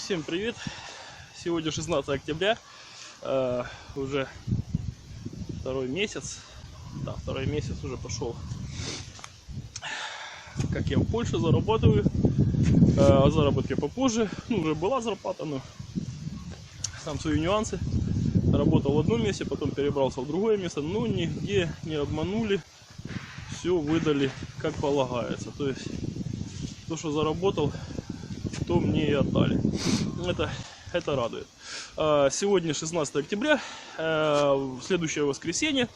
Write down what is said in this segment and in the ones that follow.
Всем привет! Сегодня 16 октября, уже второй месяц, второй месяц уже пошел, как я в Польше зарабатываю, о заработке попозже, уже была зарплата, но там свои нюансы. Работал в одном месте, потом перебрался в другое место, но нигде не обманули, все выдали как полагается, то есть то, что заработал, то мне и отдали. Это радует. Сегодня 16 октября, следующее воскресенье.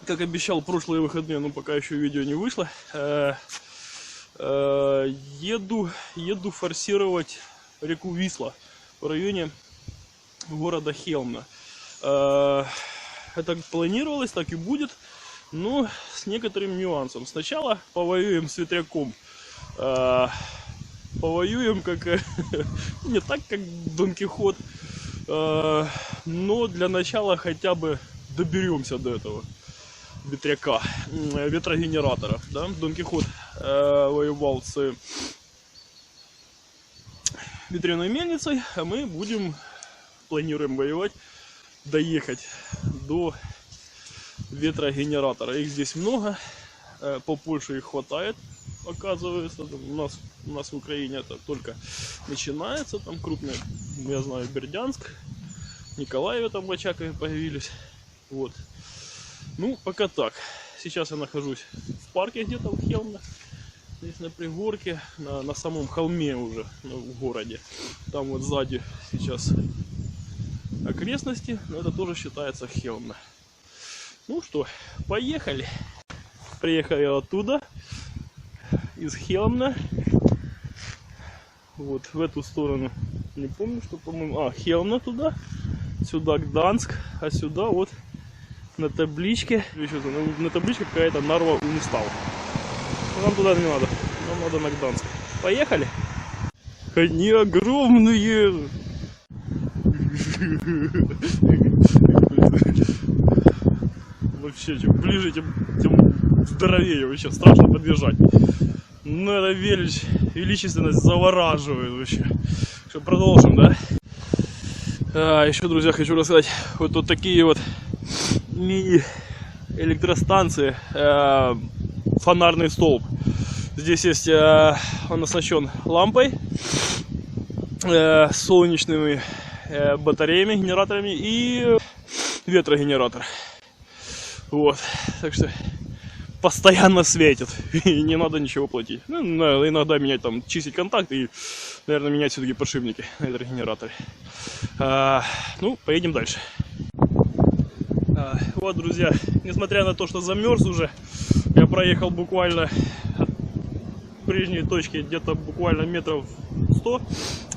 Как обещал, прошлые выходные, но пока еще видео не вышло. Еду форсировать реку Висла в районе города Хелмна. Это планировалось, так и будет, но с некоторым нюансом. Сначала повоюем с ветряком. Повоюем как не так, как Дон Кихот, но для начала хотя бы доберемся до этого ветряка, ветрогенератора. Да? Дон Кихот воевал с ветряной мельницей, а мы планируем воевать, доехать до ветрогенератора. Их здесь много, по Польше их хватает. Оказывается, у нас в Украине это только начинается, там крупные, я знаю, Бердянск, Николаеве там в Очакове появились, вот. Ну, пока так. Сейчас я нахожусь в парке где-то в Хелмне, здесь на пригорке, на самом холме уже, в городе. Там вот сзади сейчас окрестности, но это тоже считается Хелмна. Ну что, поехали. Приехали оттуда, из Хелмна, вот в эту сторону, не помню, что, по-моему, Хелмна туда, сюда Гданск, а сюда вот на табличке, на табличке какая-то Нарва Унстал. Нам туда не надо, нам надо на Гданск. Поехали! Они огромные! Вообще, чем ближе, тем здоровее, вообще страшно подбежать. Ну, это величественность завораживает вообще. Что, продолжим, да? Еще, друзья, хочу рассказать, вот тут такие вот мини-электростанции, фонарный столб. Здесь есть, он оснащен лампой, солнечными батареями, генераторами и ветрогенератор. Вот, так что постоянно светит, и не надо ничего платить. Ну, иногда менять, там, чистить контакт и, наверное, менять все-таки подшипники на электрогенераторе. Ну, поедем дальше. Вот, друзья, несмотря на то, что замерз уже, я проехал буквально от прежней точки где-то буквально метров 100,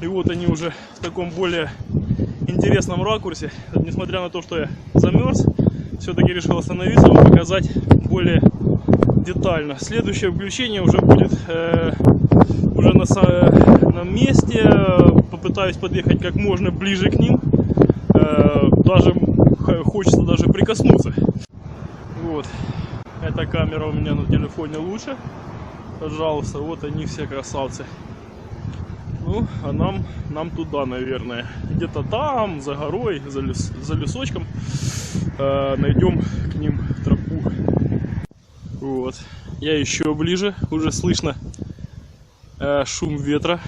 и вот они уже в таком более интересном ракурсе. Несмотря на то, что я замерз, все-таки решил остановиться, вам показать более детально. Следующее включение уже будет уже на месте. Попытаюсь подъехать как можно ближе к ним. Даже хочется даже прикоснуться. Вот. Эта камера у меня на телефоне лучше. Пожалуйста, вот они все красавцы. Ну, а нам туда, наверное. Где-то там, за горой, за лесочком. Найдем к ним тропу. Вот. Я еще ближе. Уже слышно шум ветра.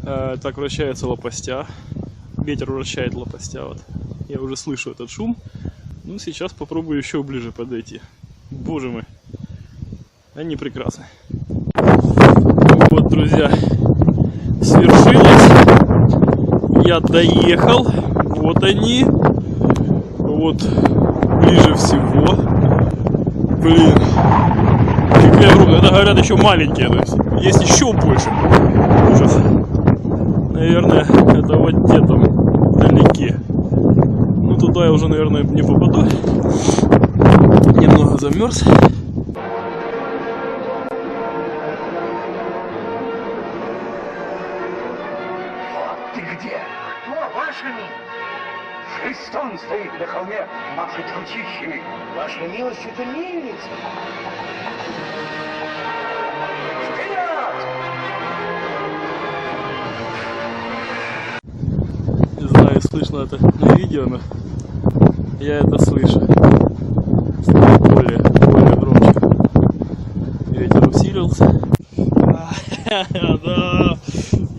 Так вращаются лопастя. Ветер вращает лопастя. Вот. Я уже слышу этот шум. Ну, сейчас попробую еще ближе подойти. Боже мой. Они прекрасны. Вот, друзья. Свершилось. Я доехал. Вот они. Вот ближе всего. Блин. Какая огромная. Это, говорят, еще маленькие. То есть еще больше. Ужас. Наверное, это вот где там вдалеке. Ну, туда я уже, наверное, не попаду. Немного замерз. Ты где? Кто, вашими? Христом стоит на холме, машет ручищами. Ваша милость, это мельница. Вперед! слышно это на видео, но я это слышу. Стало более громче. Ветер усилился. Да,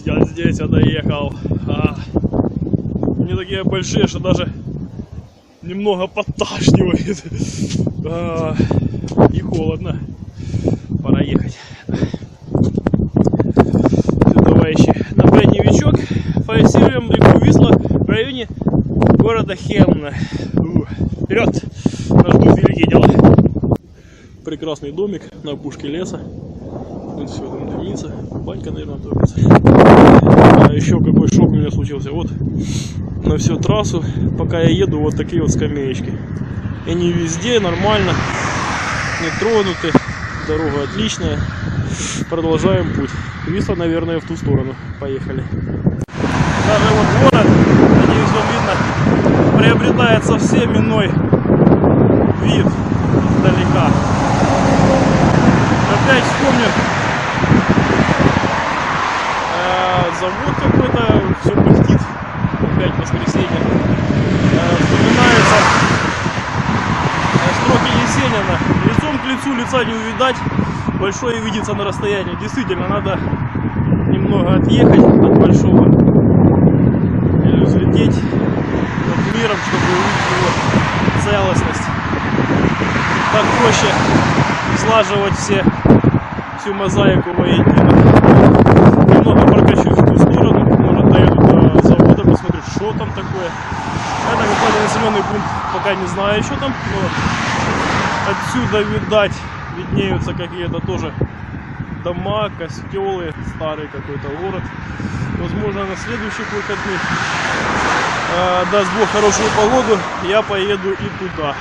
я здесь, я доехал. Они такие большие, что даже немного подташнивает. И холодно. Пора ехать. Товарищи, на броневичок форсируем реку Висла в районе города Хемна. Вперед! Нас ждут великие дела. Прекрасный домик на опушке леса. Вот все там дымится. Банька, наверное, топится. А еще какой шок у меня случился. Вот на всю трассу, пока я еду, вот такие вот скамеечки. И они везде нормально, не тронуты. Дорога отличная. Продолжаем путь. Висла, наверное, в ту сторону. Поехали. Даже вот город, надеюсь, вам видно, приобретает совсем иной вид издалека. Опять вспомню завод какой-то, все пыхтит. Опять воскресенье. Вспоминается строки Есенина. Лицом к лицу лица не увидать, большое видится на расстоянии. Действительно, надо немного отъехать от большого или взлететь над миром, чтобы увидеть его целостность. Так проще слаживать всю мозаику воедино. Немного прокачусь в ту сторону, может доеду до завода, посмотрю, что там такое. Это какой-то населенный пункт, пока не знаю, что там, но отсюда видать, виднеются какие-то тоже дома, костелы, старый какой-то город. Возможно, на следующих выходных, даст Бог хорошую погоду, я поеду и туда.